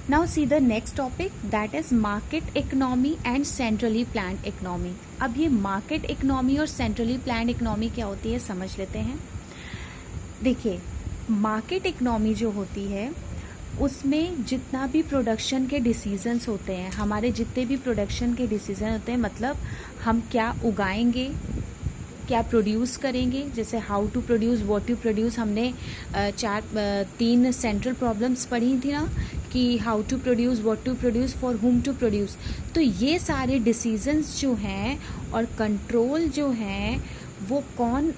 Now see the next topic that is market economy and centrally planned economy. अब ये market economy और centrally planned economy क्या होती है समझ लेते हैं। देखिए, मार्केट इकोनॉमी जो होती है उसमें जितना भी प्रोडक्शन के डिसीजंस होते हैं, हमारे जितने भी प्रोडक्शन के डिसीजन होते हैं, मतलब हम क्या उगाएंगे, क्या प्रोड्यूस करेंगे, जैसे how to produce, what to produce, हमने 3 सेंट्रल प्रॉब्लम्स पढ़ी थी ना कि how to produce, what to produce, for whom to produce. तो ये सारे डिसीजंस जो हैं और कंट्रोल जो हैं वो कौन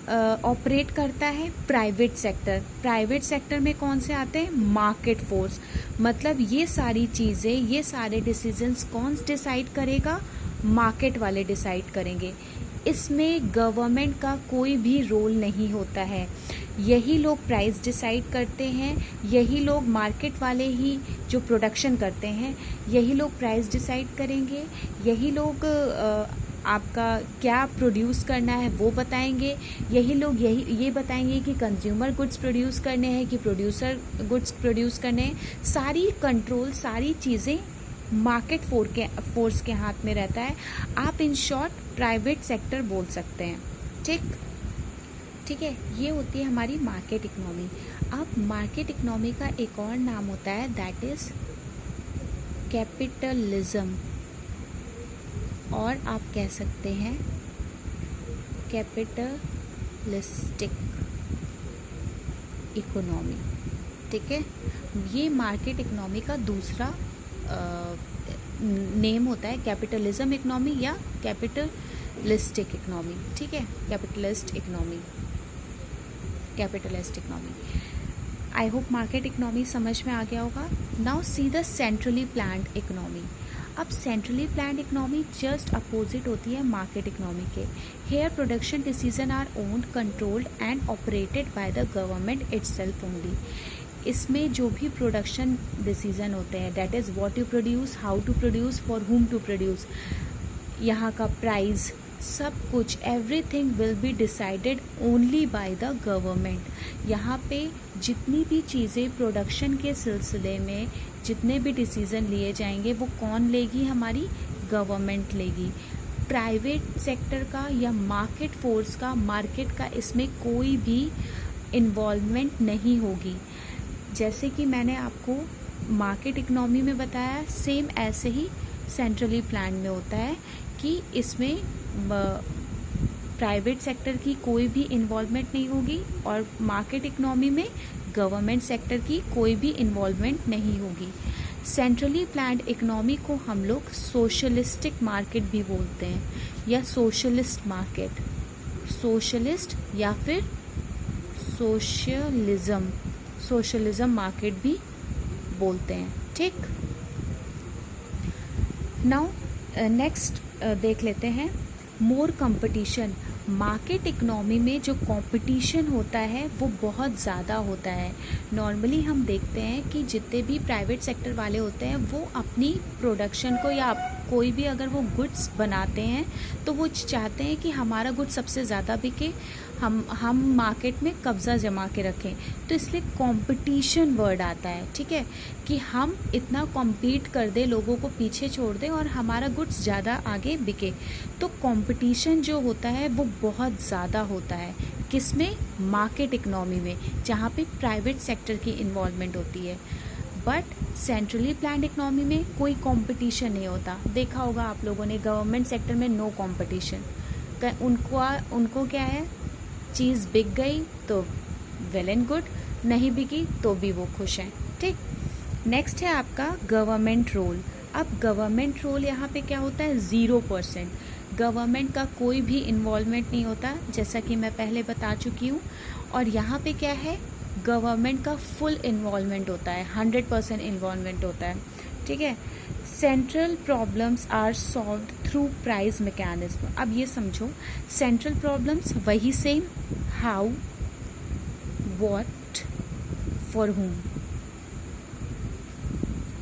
ऑपरेट करता है? Private sector. प्राइवेट सेक्टर में कौन से आते हैं? Market force. मतलब ये सारी चीज़ें, ये सारे डिसीजंस कौन डिसाइड करेगा? मार्केट वाले डिसाइड करेंगे। इसमें गवर्नमेंट का कोई भी रोल नहीं होता है। यही लोग प्राइस डिसाइड करते हैं, यही लोग मार्केट वाले ही जो प्रोडक्शन करते हैं यही लोग प्राइस डिसाइड करेंगे, यही लोग आपका क्या प्रोड्यूस करना है वो बताएंगे, यही लोग ये बताएंगे कि कंज्यूमर गुड्स प्रोड्यूस करने हैं कि प्रोड्यूसर गुड्स प्रोड्यूस करने हैं। सारी कंट्रोल, सारी चीज़ें मार्केट फोर्स के हाथ में रहता है। आप इन शॉर्ट प्राइवेट सेक्टर बोल सकते हैं। ठीक है, ये होती है हमारी मार्केट इकोनॉमी। अब मार्केट इकोनॉमी का एक और नाम होता है दैट इज कैपिटलिज्म, और आप कह सकते हैं कैपिटलिस्टिक इकोनॉमी। ठीक है, ये मार्केट इकोनॉमी का दूसरा नेम होता है, कैपिटलिज्म इकोनॉमी या कैपिटलिस्टिक इकोनॉमी। ठीक है, capitalist economy. I hope market economy समझ में आ गया होगा। Now see the centrally planned economy. अब centrally planned economy just opposite होती है मार्केट इकोनॉमी के। Here production decision are owned, controlled and operated by the government itself only. इसमें जो भी प्रोडक्शन डिसीजन होते हैं that is what to produce, how to produce, for whom to produce, यहाँ का प्राइस, सब कुछ everything will be decided only by the government. यहाँ पे जितनी भी चीज़ें प्रोडक्शन के सिलसिले में जितने भी डिसीज़न लिए जाएंगे वो कौन लेगी? हमारी गवर्नमेंट लेगी। प्राइवेट सेक्टर का या मार्केट फोर्स का, मार्केट का इसमें कोई भी इन्वॉल्वमेंट नहीं होगी। जैसे कि मैंने आपको मार्केट इकोनॉमी में बताया, सेम ऐसे ही सेंट्रली प्लान्ड में होता है कि इसमें प्राइवेट सेक्टर की कोई भी इन्वॉल्वमेंट नहीं होगी और मार्केट इकोनॉमी में गवर्नमेंट सेक्टर की कोई भी इन्वॉल्वमेंट नहीं होगी। सेंट्रली प्लान्ड इकोनॉमी को हम लोग सोशलिस्टिक मार्केट भी बोलते हैं या सोशलिस्ट मार्केट, सोशलिस्ट या फिर सोशलिज्म मार्केट भी बोलते हैं। ठीक, नाउ नेक्स्ट देख लेते हैं मोर कंपटीशन। मार्केट इकोनॉमी में जो कंपटीशन होता है वो बहुत ज़्यादा होता है। नॉर्मली हम देखते हैं कि जितने भी प्राइवेट सेक्टर वाले होते हैं वो अपनी प्रोडक्शन को या कोई भी अगर वो गुड्स बनाते हैं तो वो चाहते हैं कि हमारा गुड्स सबसे ज़्यादा बिके, हम मार्केट में कब्ज़ा जमा के रखें। तो इसलिए कंपटीशन वर्ड आता है। ठीक है, कि हम इतना कॉम्पीट कर दें, लोगों को पीछे छोड़ दें और हमारा गुड्स ज़्यादा आगे बिके। तो कंपटीशन जो होता है वो बहुत ज़्यादा होता है। किसमें? मार्केट इकोनॉमी में, जहाँ पे प्राइवेट सेक्टर की इन्वॉल्वमेंट होती है। बट सेंट्रली प्लान्ड इकोनॉमी में कोई कंपटीशन नहीं होता। देखा होगा आप लोगों ने, गवर्नमेंट सेक्टर में नो कंपटीशन। उनको क्या है, चीज़ बिक गई तो वेल एंड गुड, नहीं बिकी तो भी वो खुश हैं। ठीक, नेक्स्ट है आपका गवर्नमेंट रोल। अब गवर्नमेंट रोल यहाँ पे क्या होता है? 0%। गवर्नमेंट का कोई भी इन्वॉल्वमेंट नहीं होता, जैसा कि मैं पहले बता चुकी हूँ। और यहाँ पे क्या है, गवर्नमेंट का फुल इन्वॉल्वमेंट होता है, 100% इन्वॉल्वमेंट होता है। ठीक है, central problems are solved through price mechanism. अब ये समझो, सेंट्रल प्रॉब्लम्स वही same, how, what, for whom.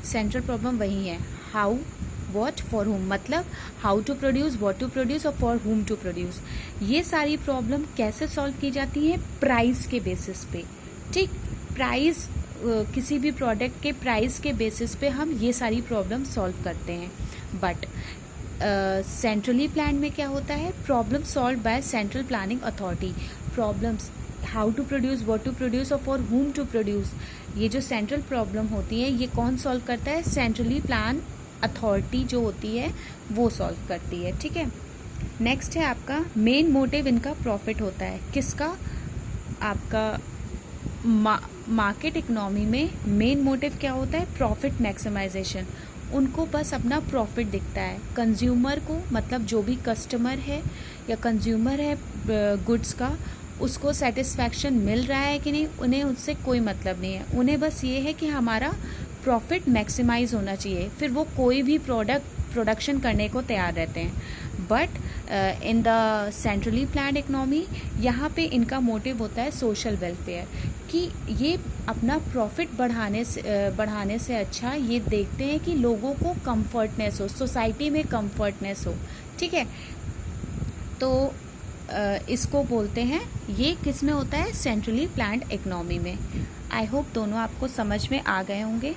Central problem वही है, हाउ, व्हाट, फॉर हुम, मतलब how to produce, what to produce और फॉर हुम टू प्रोड्यूस। ये सारी प्रॉब्लम कैसे सॉल्व की जाती है? प्राइस के बेसिस पे। ठीक, प्राइस किसी भी प्रोडक्ट के प्राइस के बेसिस पे हम ये सारी प्रॉब्लम सॉल्व करते हैं। बट सेंट्रली प्लान में क्या होता है, problem solve by central planning authority. Problems how to produce, what to produce और फॉर whom टू प्रोड्यूस, ये जो सेंट्रल प्रॉब्लम होती है ये कौन सॉल्व करता है, सेंट्रली प्लान अथॉरिटी जो होती है वो सॉल्व करती है। ठीक है, नेक्स्ट है आपका मेन मोटिव इनका प्रॉफिट होता है। किसका, आपका मार्केट इकोनॉमी में मेन मोटिव क्या होता है, प्रॉफिट मैक्सिमाइजेशन। उनको बस अपना प्रॉफिट दिखता है। कंज्यूमर को, मतलब जो भी कस्टमर है या कंज्यूमर है गुड्स का, उसको सेटिस्फैक्शन मिल रहा है कि नहीं, उन्हें उससे कोई मतलब नहीं है। उन्हें बस ये है कि हमारा प्रॉफिट मैक्सिमाइज होना चाहिए, फिर वो कोई भी प्रोडक्शन करने को तैयार रहते हैं। But in the centrally planned economy यहाँ पे इनका मोटिव होता है सोशल वेलफेयर, कि ये अपना प्रॉफिट बढ़ाने से अच्छा ये देखते हैं कि लोगों को कंफर्टनेस हो, सोसाइटी में कंफर्टनेस हो। ठीक है, तो इसको बोलते हैं, ये किस में होता है, सेंट्रली प्लान्ड इकोनॉमी में। आई होप दोनों आपको समझ में आ गए होंगे।